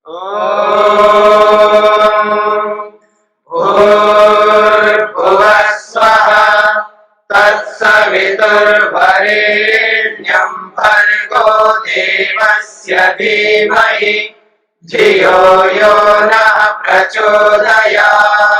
ॐ भूर्भुवः स्वः तत्सवितुर्वरेण्यं भर्गो देवस्य धीमहि धियो यो नः प्रचोदयात्।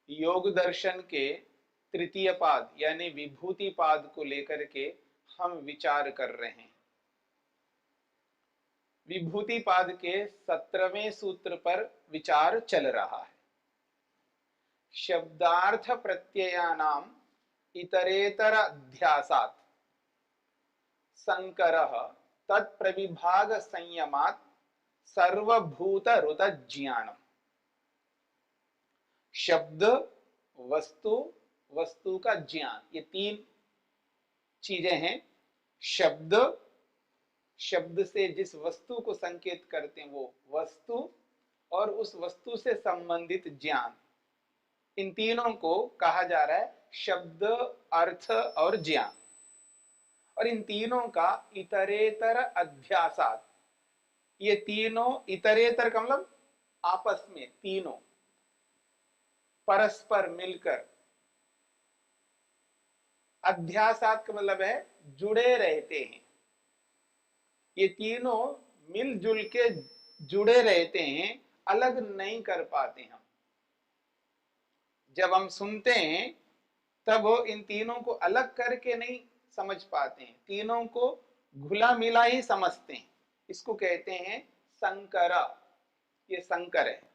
योग दर्शन के तृतीय पाद यानी विभूति पाद को लेकर के हम विचार कर रहे हैं। विभूति पाद के 17वें सूत्र पर विचार चल रहा है। शब्दार्थ प्रत्ययानाम इतरेतर अध्यासात संकरः तत्प्रविभाग संयमात् सर्वभूत रुत ज्ञानम। शब्द, वस्तु, वस्तु का ज्ञान, ये तीन चीजें हैं। शब्द, शब्द से जिस वस्तु को संकेत करते हैं वो वस्तु, और उस वस्तु से संबंधित ज्ञान, इन तीनों को कहा जा रहा है शब्द, अर्थ और ज्ञान। और इन तीनों का इतरेतर अध्यासात, ये तीनों इतरेतर का मतलब आपस में, तीनों परस्पर मिलकर, अध्यासात का मतलब है जुड़े रहते हैं। ये तीनों मिलजुल के जुड़े रहते हैं, अलग नहीं कर पाते हम। जब हम सुनते हैं तब इन तीनों को अलग करके नहीं समझ पाते हैं, तीनों को घुला मिला ही समझते हैं। इसको कहते हैं संकर। ये संकर है।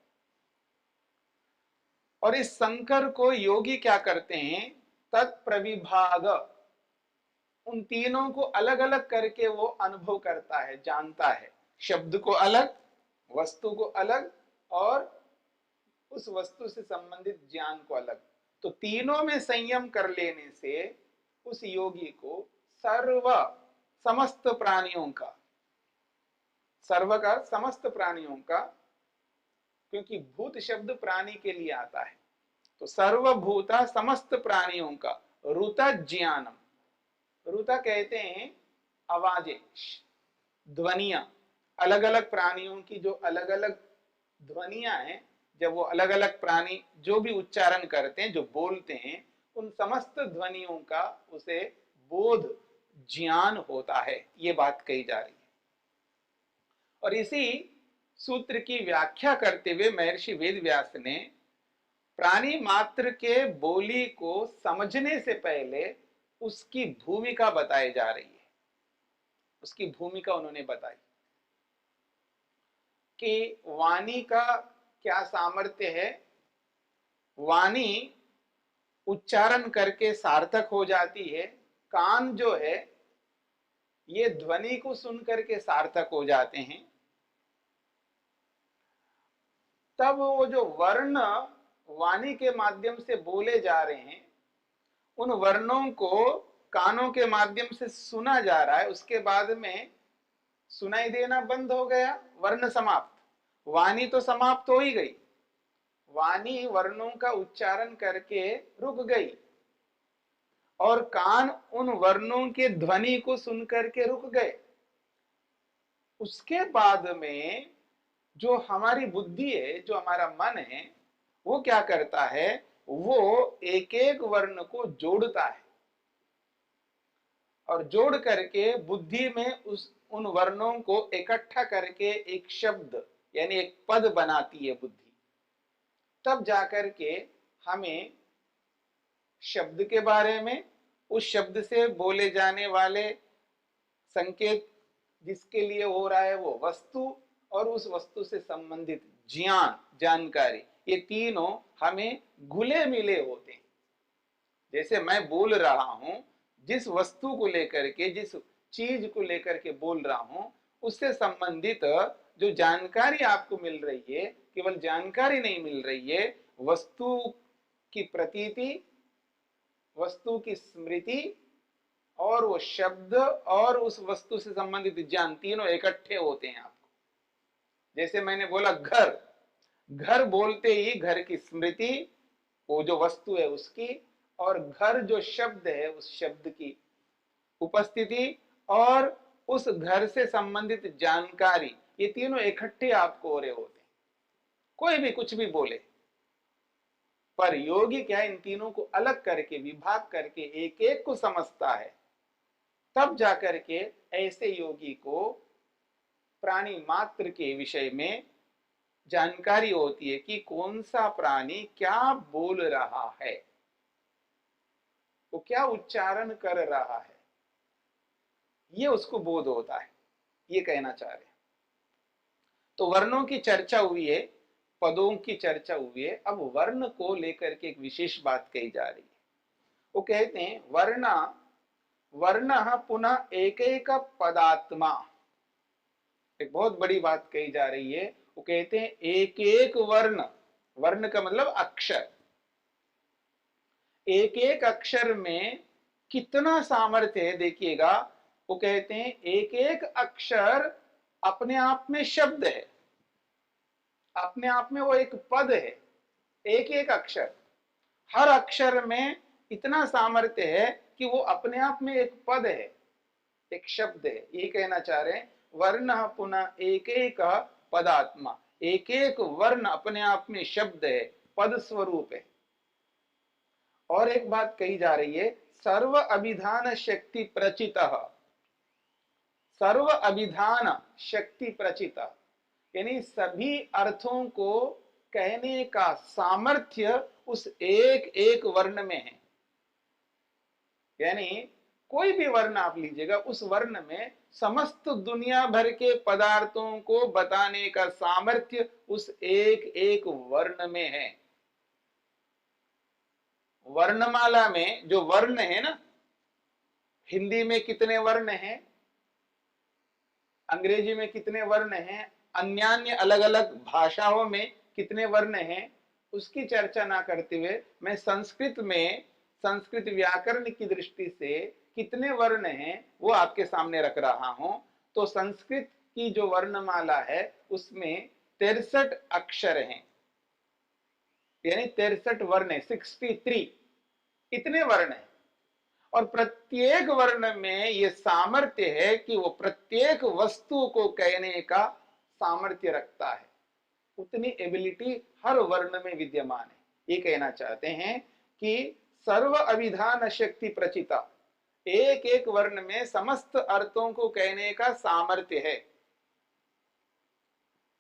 और इस संकर को योगी क्या करते हैं, तत्प्रविभाग, उन तीनों को अलग अलग करके वो अनुभव करता है, जानता है। शब्द को अलग, वस्तु को अलग, और उस वस्तु से संबंधित ज्ञान को अलग। तो तीनों में संयम कर लेने से उस योगी को सर्व, समस्त प्राणियों का, सर्व का समस्त प्राणियों का, क्योंकि भूत शब्द प्राणी के लिए आता है, तो सर्वभूता समस्त प्राणियों का रुता ज्ञानम। रुता कहते हैं आवाजें, ध्वनियां, अलग अलग प्राणियों की जो अलग अलग ध्वनियां हैं, जब वो अलग अलग प्राणी जो भी उच्चारण करते हैं, जो बोलते हैं, उन समस्त ध्वनियों का उसे बोध, ज्ञान होता है। ये बात कही जा रही है। और इसी सूत्र की व्याख्या करते हुए महर्षि वेदव्यास ने प्राणी मात्र के बोली को समझने से पहले उसकी भूमिका बताई जा रही है। उसकी भूमिका उन्होंने बताई कि वाणी का क्या सामर्थ्य है। वाणी उच्चारण करके सार्थक हो जाती है, कान जो है ये ध्वनि को सुन करके सार्थक हो जाते हैं। तब वो जो वर्ण वाणी के माध्यम से बोले जा रहे हैं, उन वर्णों को कानों के माध्यम से सुना जा रहा है, उसके बाद में सुनाई देना बंद हो गया, वर्ण समाप्त, वाणी तो समाप्त हो ही गई। वाणी वर्णों का उच्चारण करके रुक गई, और कान उन वर्णों के ध्वनि को सुन करके रुक गए। उसके बाद में जो हमारी बुद्धि है, जो हमारा मन है, वो क्या करता है, वो एक एक वर्ण को जोड़ता है, और जोड़ करके बुद्धि में उन वर्णों को इकट्ठा करके एक शब्द यानी एक पद बनाती है बुद्धि। तब जाकर के हमें शब्द के बारे में, उस शब्द से बोले जाने वाले संकेत जिसके लिए हो रहा है वो वस्तु, और उस वस्तु से संबंधित ज्ञान, जानकारी, ये तीनों हमें घुले मिले होते हैं। जैसे मैं बोल रहा हूं, जिस वस्तु को लेकर के, जिस चीज को लेकर के बोल रहा हूं, उससे संबंधित जो जानकारी आपको मिल रही है, केवल जानकारी नहीं मिल रही है, वस्तु की प्रतीति, वस्तु की स्मृति, और वो शब्द और उस वस्तु से संबंधित ज्ञान, तीनों इकट्ठे होते हैं आपको। जैसे मैंने बोला घर, घर बोलते ही घर की स्मृति, वो जो वस्तु है उसकी, और घर जो शब्द है उस शब्द की उपस्थिति, और उस घर से संबंधित जानकारी, ये तीनों इकट्ठे आपको हो रहे होते हैं। कोई भी कुछ भी बोले, पर योगी क्या इन तीनों को अलग करके, विभाग करके एक एक को समझता है। तब जाकर के ऐसे योगी को प्राणी मात्र के विषय में जानकारी होती है कि कौन सा प्राणी क्या बोल रहा है, वो क्या उच्चारण कर रहा है, ये उसको बोध होता है। ये कहना चाह रहे हैं। तो वर्णों की चर्चा हुई है, पदों की चर्चा हुई है। अब वर्ण को लेकर के एक विशेष बात कही जा रही है। वो कहते हैं वर्ण पुनः एक एक पदात्मा। एक बहुत बड़ी बात कही जा रही है। वो कहते हैं एक एक वर्ण, वर्ण का मतलब अक्षर, एक एक अक्षर में कितना सामर्थ्य है देखिएगा। वो कहते हैं एक एक अक्षर अपने आप में शब्द है, अपने आप में वो एक पद है। एक एक अक्षर, हर अक्षर में इतना सामर्थ्य है कि वो अपने आप में एक पद है, एक शब्द है। ये कहना चाह रहे हैं वर्ण पुनः एक एक पदात्मा। एक एक वर्ण अपने आप में शब्द है, पद स्वरूप है। और एक बात कही जा रही है, सर्व अभिधान शक्ति प्रचित, सर्व अभिधान शक्ति प्रचित, यानी सभी अर्थों को कहने का सामर्थ्य उस एक एक वर्ण में है। यानी कोई भी वर्ण आप लीजिएगा, उस वर्ण में समस्त दुनिया भर के पदार्थों को बताने का सामर्थ्य उस एक एक वर्ण में है। वर्णमाला में जो वर्ण है ना, हिंदी में कितने वर्ण हैं, अंग्रेजी में कितने वर्ण हैं, अन्यान्य अलग अलग भाषाओं में कितने वर्ण हैं, उसकी चर्चा ना करते हुए मैं संस्कृत में, संस्कृत व्याकरण की दृष्टि से कितने वर्ण हैं वो आपके सामने रख रहा हूं। तो संस्कृत की जो वर्णमाला है उसमें 63 अक्षर हैं, यानी 63 वर्ण है, 63 इतने वर्ण हैं। और प्रत्येक वर्ण में यह सामर्थ्य है कि वो प्रत्येक वस्तु को कहने का सामर्थ्य रखता है। उतनी एबिलिटी हर वर्ण में विद्यमान है। ये कहना चाहते हैं कि सर्व अभिधान शक्ति प्रचिता, एक एक वर्ण में समस्त अर्थों को कहने का सामर्थ्य है।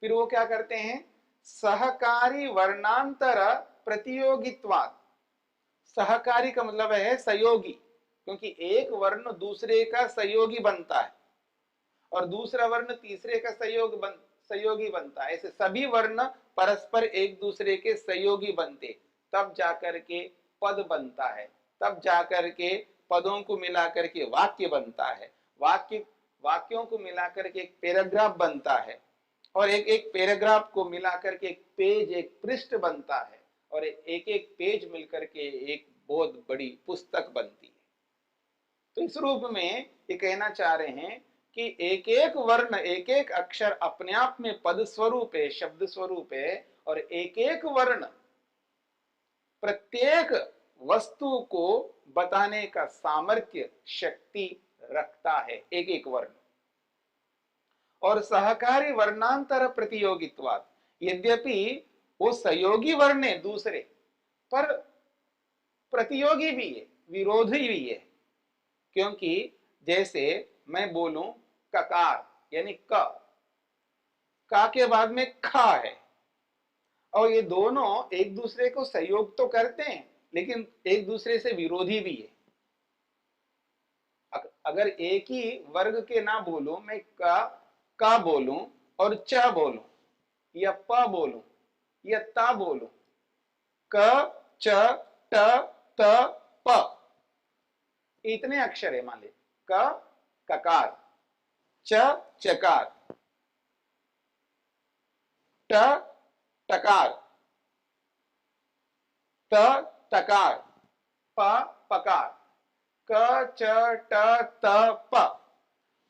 फिर वो क्या करते हैं, सहकारी वर्णांतर प्रतियोगित्वात्। सहकारी का मतलब है सहयोगी, क्योंकि एक वर्ण दूसरे का सहयोगी बनता है और दूसरा वर्ण तीसरे का सहयोगी बनता है। ऐसे सभी वर्ण परस्पर एक दूसरे के सहयोगी बनते, तब जाकर के पद बनता है, तब जाकर के पदों को मिलाकर के वाक्य बनता है, वाक्यों को मिलाकर के एक पैराग्राफ बनता है, और एक एक पैराग्राफ को मिलाकर के एक पेज, एक पृष्ठ बनता है, और एक एक पेज मिलकर के एक बहुत बड़ी पुस्तक बनती है। तो इस रूप में ये कहना चाह रहे हैं कि एक एक वर्ण, एक एक अक्षर अपने आप में पद स्वरूप है, शब्द स्वरूप है, और एक एक वर्ण प्रत्येक वस्तु को बताने का सामर्थ्य, शक्ति रखता है, एक एक वर्ण। और सहकारी वर्णांतर प्रतियोगित्वात्, यद्यपि वो सहयोगी वर्ण है दूसरे, पर प्रतियोगी भी है, विरोधी भी है। क्योंकि जैसे मैं बोलूं ककार, यानी का के बाद में खा है, और ये दोनों एक दूसरे को सहयोग तो करते हैं लेकिन एक दूसरे से विरोधी भी है। अगर एक ही वर्ग के ना बोलूं, मैं का बोलूं और च बोलूं, या प बोलूं या ता बोलूं, क च ट त प, इतने अक्षर है। मान लीजिए क ककार, च चकार, ट टकार, त तकार, प पकार, क च ट त प।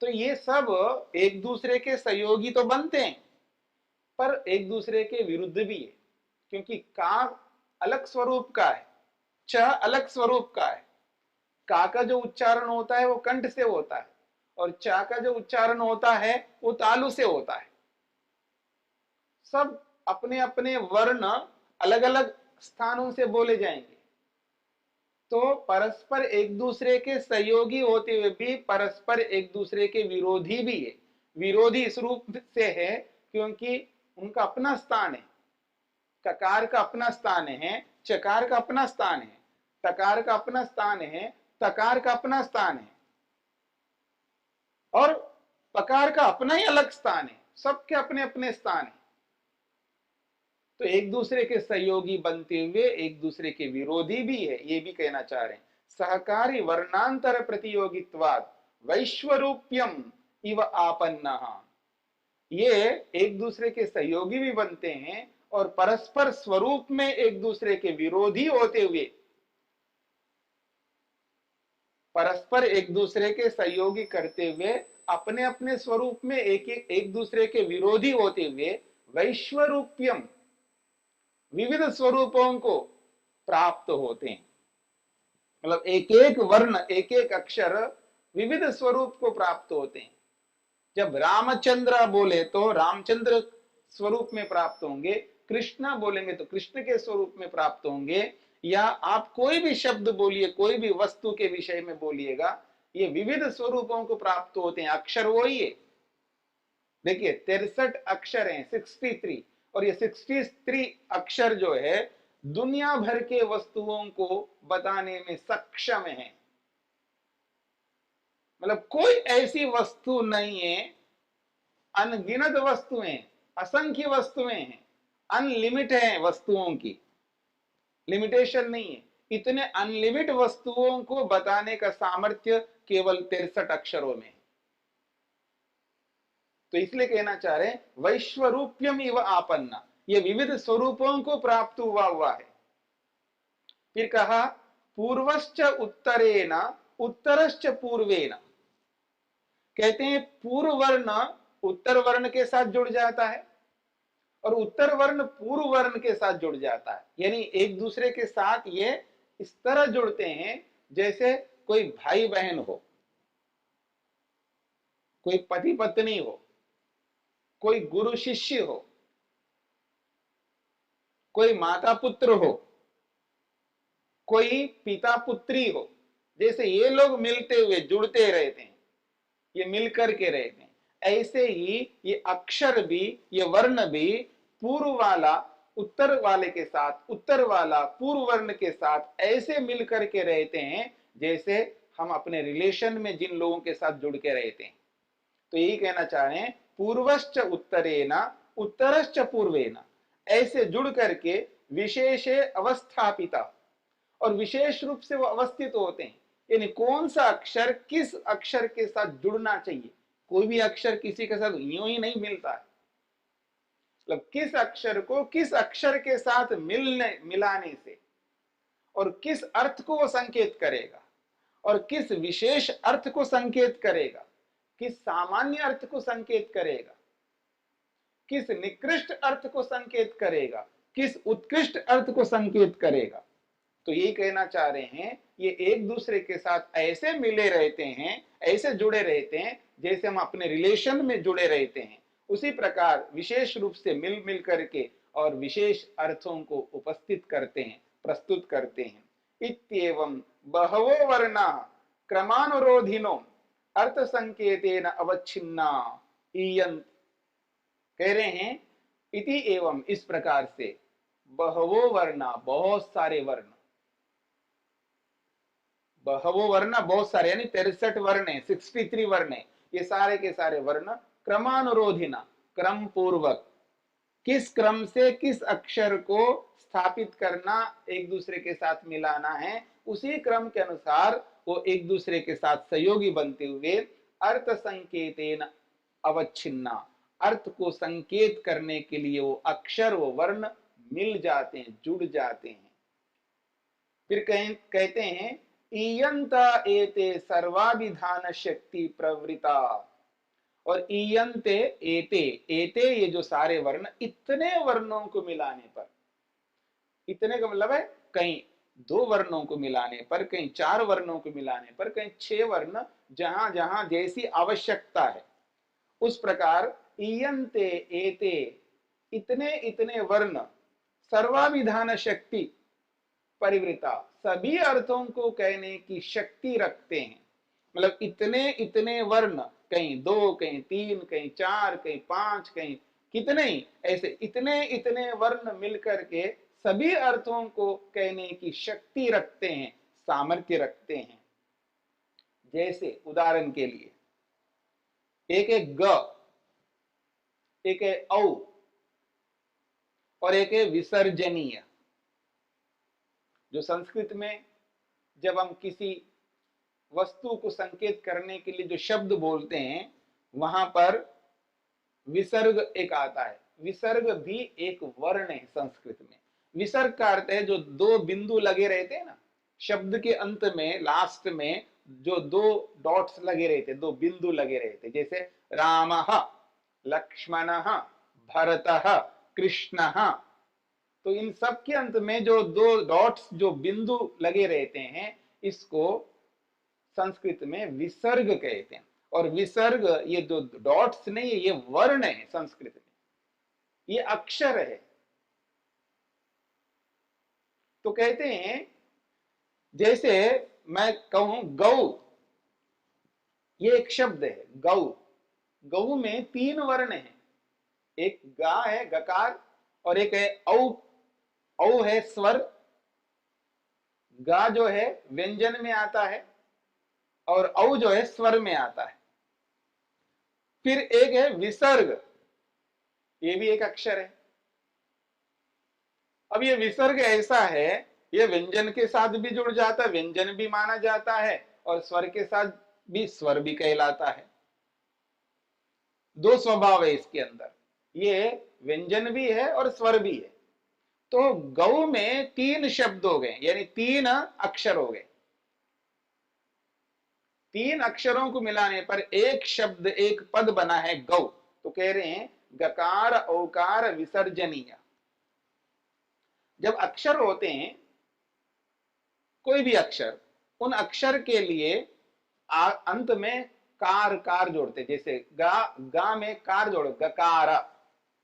तो ये सब एक दूसरे के सहयोगी तो बनते हैं, परस्पर एक दूसरे के विरुद्ध भी है, क्योंकि का अलग स्वरूप का है, च अलग स्वरूप का है। का का जो उच्चारण होता है वो कंठ से होता है, और चा का जो उच्चारण होता है वो तालु से होता है। सब अपने अपने वर्ण अलग अलग स्थानों से बोले जाएंगे, तो परस्पर एक दूसरे के सहयोगी होते हुए भी परस्पर एक दूसरे के विरोधी भी है। विरोधी इस रूप से है क्योंकि उनका अपना स्थान है। ककार का अपना स्थान है, चकार का अपना स्थान है, तकार का अपना स्थान है, तकार का अपना स्थान है, और पकार का अपना ही अलग स्थान है। सबके अपने अपने स्थान है। तो एक दूसरे के सहयोगी बनते हुए एक दूसरे के विरोधी भी है, ये भी कहना चाह रहे हैं। सहकारी वर्णांतर प्रतियोगित्वाद वैश्वरूप्यम इव आपन्ना, ये एक दूसरे के सहयोगी भी बनते हैं और परस्पर स्वरूप में एक दूसरे के विरोधी होते हुए, परस्पर एक दूसरे के सहयोगी करते हुए अपने अपने स्वरूप में एक दूसरे के विरोधी होते हुए वैश्वरूप्यम, विविध स्वरूपों को प्राप्त होते हैं। मतलब एक एक वर्ण, एक एक अक्षर विविध स्वरूप को प्राप्त होते हैं। जब रामचंद्र बोले तो रामचंद्र स्वरूप में प्राप्त होंगे, कृष्ण बोलेंगे तो कृष्ण के स्वरूप में प्राप्त होंगे, या आप कोई भी शब्द बोलिए, कोई भी वस्तु के विषय में बोलिएगा, ये विविध स्वरूपों को प्राप्त होते हैं। अक्षर वही है। देखिए 63 अक्षर हैं, 63, और ये 63 अक्षर जो है दुनिया भर के वस्तुओं को बताने में सक्षम है। मतलब कोई ऐसी वस्तु नहीं है, अनगिनत वस्तुएं, असंख्य वस्तुएं हैं, अनलिमिट है वस्तुओं की, लिमिटेशन नहीं है। इतने अनलिमिट वस्तुओं को बताने का सामर्थ्य केवल 63 अक्षरों में। तो इसलिए कहना चाह रहे हैं वैश्वरूप्यम इव आपन्ना, ये विविध स्वरूपों को प्राप्त हुआ है। फिर कहा पूर्वश्च उत्तरेण उत्तरश्च पूर्वेण, कहते हैं पूर्व वर्ण उत्तर वर्ण के साथ जुड़ जाता है और उत्तर वर्ण पूर्व वर्ण के साथ जुड़ जाता है। यानी एक दूसरे के साथ ये इस तरह जुड़ते हैं जैसे कोई भाई बहन हो, कोई पति पत्नी हो, कोई गुरु शिष्य हो, कोई माता पुत्र हो, कोई पिता पुत्री हो। जैसे ये लोग मिलते हुए जुड़ते रहते हैं, ये मिलकर के रहते हैं, ऐसे ही ये अक्षर भी, ये वर्ण भी पूर्व वाला उत्तर वाले के साथ, उत्तर वाला पूर्व वर्ण के साथ ऐसे मिलकर के रहते हैं जैसे हम अपने रिलेशन में जिन लोगों के साथ जुड़ के रहते हैं। तो यही कहना चाह रहे हैं पूर्वश्च उत्तरेण उत्तरश्च पूर्वेण, ऐसे जुड़ करके विशेषे अवस्थापिता, और विशेष रूप से वो अवस्थित होते हैं। यानी कौन सा अक्षर किस अक्षर के साथ जुड़ना चाहिए। कोई भी अक्षर किसी के साथ यूं ही नहीं मिलता है। मतलब किस अक्षर को किस अक्षर के साथ मिलाने से और किस अर्थ को वो संकेत करेगा, और किस विशेष अर्थ को संकेत करेगा, किस सामान्य अर्थ को संकेत करेगा, किस निकृष्ट अर्थ को संकेत करेगा, किस उत्कृष्ट अर्थ को संकेत करेगा। तो यही कहना चाह रहे हैं ये एक दूसरे के साथ ऐसे मिले रहते हैं, ऐसे जुड़े रहते हैं जैसे हम अपने रिलेशन में जुड़े रहते हैं। उसी प्रकार विशेष रूप से मिल करके और विशेष अर्थों को उपस्थित करते हैं, प्रस्तुत करते हैं। इत्येवं बहवो वर्णा क्रमानुरोधिनो अर्थ संकेतेन अवच्छिन्ना ईयंत, कह रहे हैं इति एवं, इस प्रकार से बहवो वर्णा, बहुत सारे वर्ण, बहवो वर्ण बहुत सारे यानी 63 वर्ण है, 63 वर्ण है। ये सारे के सारे वर्ण क्रमानुरोधिना, क्रम पूर्वक, किस क्रम से किस अक्षर को स्थापित करना, एक दूसरे के साथ मिलाना है, उसी क्रम के अनुसार वो एक दूसरे के साथ सहयोगी बनते हुए अर्थ संकेतेन अवच्छिन्ना, अर्थ को संकेत करने के लिए वो अक्षर, वो वर्ण मिल जाते हैं, जुड़ जाते हैं। फिर कहते हैं इयंता एते सर्वाभिधान शक्ति प्रवृता, और ईयंते एते, एते ये जो सारे वर्ण, इतने वर्णों को मिलाने पर, इतने का मतलब है कहीं 2 वर्णों को मिलाने पर, कहीं 4 वर्णों को मिलाने पर, कहीं 6 वर्ण, जहां जहां जैसी आवश्यकता है उस प्रकार ईयंते एते, इतने इतने वर्ण सर्वाभिधान शक्ति परिवृता, सभी अर्थों को कहने की शक्ति रखते हैं। मतलब इतने इतने वर्ण, कहीं 2, कहीं 3, कहीं 4, कहीं 5, कहीं कितने ही ऐसे इतने इतने वर्ण मिलकर के सभी अर्थों को कहने की शक्ति रखते हैं, सामर्थ्य रखते हैं। जैसे उदाहरण के लिए एक है ग, एक है औ और एक है विसर्जनीय। जो संस्कृत में जब हम किसी वस्तु को संकेत करने के लिए जो शब्द बोलते हैं, वहां पर विसर्ग एक आता है। विसर्ग भी एक वर्ण है संस्कृत में। विसर्ग का अर्थ है जो 2 बिंदु लगे रहते हैं ना, शब्द के अंत में, लास्ट में जो 2 डॉट्स लगे रहते, 2 बिंदु लगे रहते, जैसे रामः, लक्ष्मणः, भरतः, कृष्णः। तो इन सब के अंत में जो 2 डॉट्स, जो बिंदु लगे रहते हैं, इसको संस्कृत में विसर्ग कहते हैं। और विसर्ग, ये जो डॉट्स नहीं है, ये वर्ण है संस्कृत में, ये अक्षर है। तो कहते हैं जैसे मैं कहूं गौ, ये एक शब्द है गौ। गौ में 3 वर्ण है, एक गा है गकार, और एक है औ, औ है स्वर, गा जो है व्यंजन में आता है, और औ जो है स्वर में आता है। फिर एक है विसर्ग, ये भी एक अक्षर है। अब ये विसर्ग ऐसा है, ये व्यंजन के साथ भी जुड़ जाता है, व्यंजन भी माना जाता है, और स्वर के साथ भी स्वर भी कहलाता है। 2 स्वभाव है इसके अंदर, ये व्यंजन भी है और स्वर भी है। तो गौ में 3 शब्द हो गए, यानी 3 अक्षर हो गए। 3 अक्षरों को मिलाने पर एक शब्द, एक पद बना है गौ। तो कह रहे हैं गकार औकार विसर्जनीय। जब अक्षर होते हैं, कोई भी अक्षर, उन अक्षर के लिए अंत में कार कार जोड़ते, जैसे गा में कार जोड़ो गकार,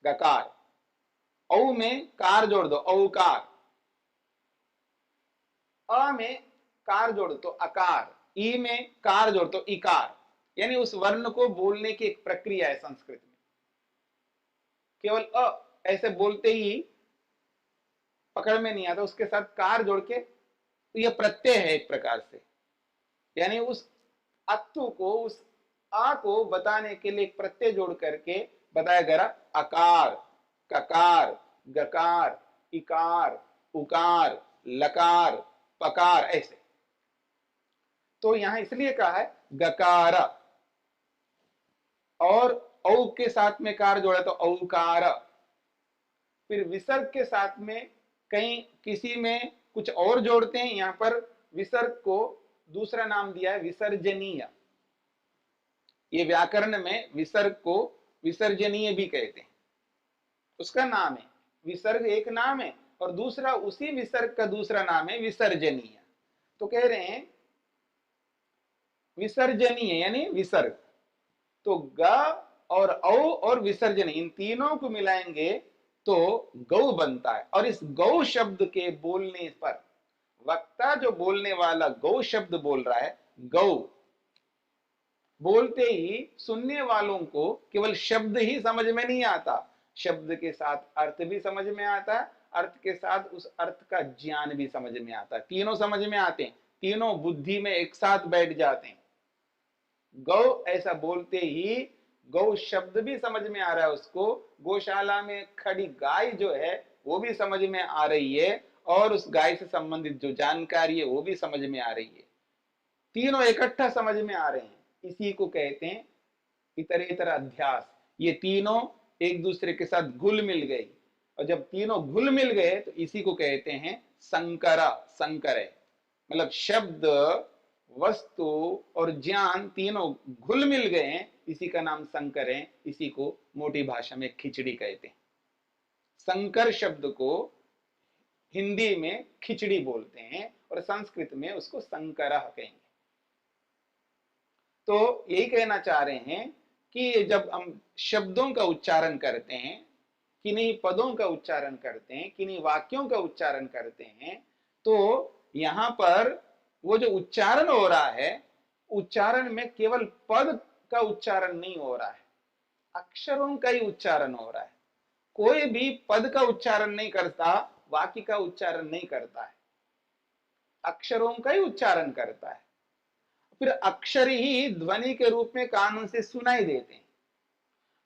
गकार। औ में कार जोड़ दो औकार, अ में कार जोड़ तो अकार, ई में कार जोड़ तो इकार। यानी उस वर्ण को बोलने की एक प्रक्रिया है संस्कृत में। केवल अ ऐसे बोलते ही पकड़ में नहीं आता, उसके साथ कार जोड़ के, तो यह प्रत्यय है एक प्रकार से। यानी उस अत्तु को, उस आ को बताने के लिए एक प्रत्यय जोड़ करके बताया गया, अकार, ककार, गकार, इकार, उकार, लकार, पकार, ऐसे। तो यहां इसलिए कहा है गकार, और औ के साथ में कार जोड़ा तो औकार। फिर विसर्ग के साथ में कहीं किसी में कुछ और जोड़ते हैं, यहां पर विसर्ग को दूसरा नाम दिया है विसर्जनीय। ये व्याकरण में विसर्ग को विसर्जनीय भी कहते हैं, उसका नाम है। विसर्ग एक नाम है, और दूसरा उसी विसर्ग का दूसरा नाम है विसर्जनीय। तो कह रहे हैं विसर्जनीय यानी विसर्ग। तो ग और औ और विसर्जन, इन तीनों को मिलाएंगे तो गौ बनता है। और इस गौ शब्द के बोलने पर, वक्ता जो बोलने वाला गौ शब्द बोल रहा है, गौ बोलते ही सुनने वालों को केवल शब्द ही समझ में नहीं आता, शब्द के साथ अर्थ भी समझ में आता है, अर्थ के साथ उस अर्थ का ज्ञान भी समझ में आता है। तीनों समझ में आते हैं, तीनों बुद्धि में एक साथ बैठ जाते हैं। गौ ऐसा बोलते ही गौ शब्द भी समझ में आ रहा है उसको, गौशाला में खड़ी गाय जो है वो भी समझ में आ रही है, और उस गाय से संबंधित जो जानकारी है वो भी समझ में आ रही है। तीनों इकट्ठा समझ में आ रहे हैं। इसी को कहते हैं इतरेतर अध्यास। ये तीनों एक दूसरे के साथ घुल मिल गई, और जब तीनों घुल मिल गए तो इसी को कहते हैं संकरा। संकर है मतलब शब्द, वस्तु और ज्ञान तीनों घुल मिल गए हैं, इसी का नाम संकर है, इसी को मोटी भाषा में खिचड़ी कहते हैं। संकर शब्द को हिंदी में खिचड़ी बोलते हैं और संस्कृत में उसको संकरः कहेंगे। तो यही कहना चाह रहे हैं कि जब हम शब्दों का उच्चारण करते हैं, किन्हीं पदों का उच्चारण करते हैं, किन्हीं वाक्यों का उच्चारण करते हैं, तो यहां पर वो जो उच्चारण हो रहा है, उच्चारण में केवल पद का उच्चारण नहीं हो रहा है, अक्षरों का ही उच्चारण हो रहा है। कोई भी पद का उच्चारण नहीं करता, वाक्य का उच्चारण नहीं करता है, अक्षरों का ही उच्चारण करता है। फिर अक्षर ही ध्वनि के रूप में कानों से सुनाई देते हैं।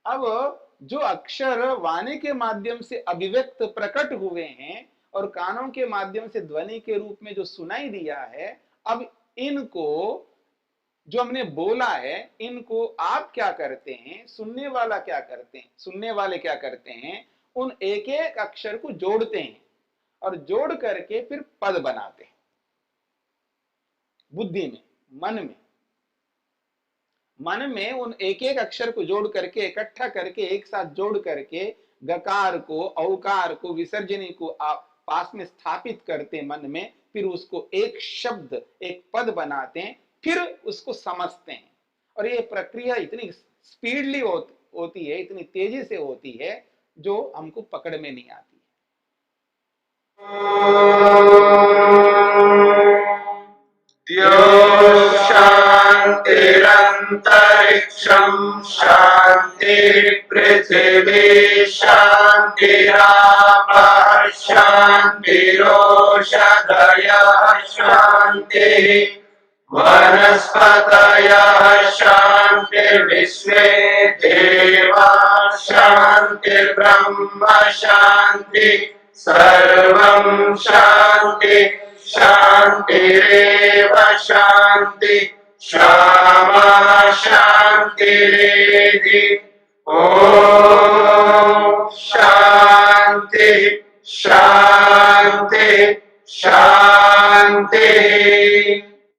अब जो अक्षर वाणी के माध्यम से अभिव्यक्त प्रकट हुए हैं और कानों के माध्यम से ध्वनि के रूप में जो सुनाई दिया है, अब इनको जो हमने बोला है, इनको आप क्या करते हैं, सुनने वाला क्या करते हैं, सुनने वाले क्या करते हैं, उन एक एक अक्षर को जोड़ते हैं और जोड़ करके फिर पद बनाते हैं। बुद्धि में, मन में उन एक एक अक्षर को जोड़ करके, इकट्ठा करके, एक साथ जोड़ करके गकार को, औकार को, विसर्जनी को आप पास में स्थापित करते मन में, फिर उसको एक शब्द, एक पद बनाते हैं, फिर उसको समझते हैं। और ये प्रक्रिया इतनी स्पीडली होती है, इतनी तेजी से होती है, जो हमको पकड़ में नहीं आती द्यो शान्तिरन्तरिक्षं शान्ति पृथिवी शान्तिरापः शान्तिरोषधयः शान्तिः वनस्पतयः शान्तिर्विश्वे देवाः शान्तिर्ब्रह्म शान्ति सर्वं शान्ति शान्तिरेव शान्ति क्षमा शान्तिरेधि ॐ शान्ति शान्ति शान्ति।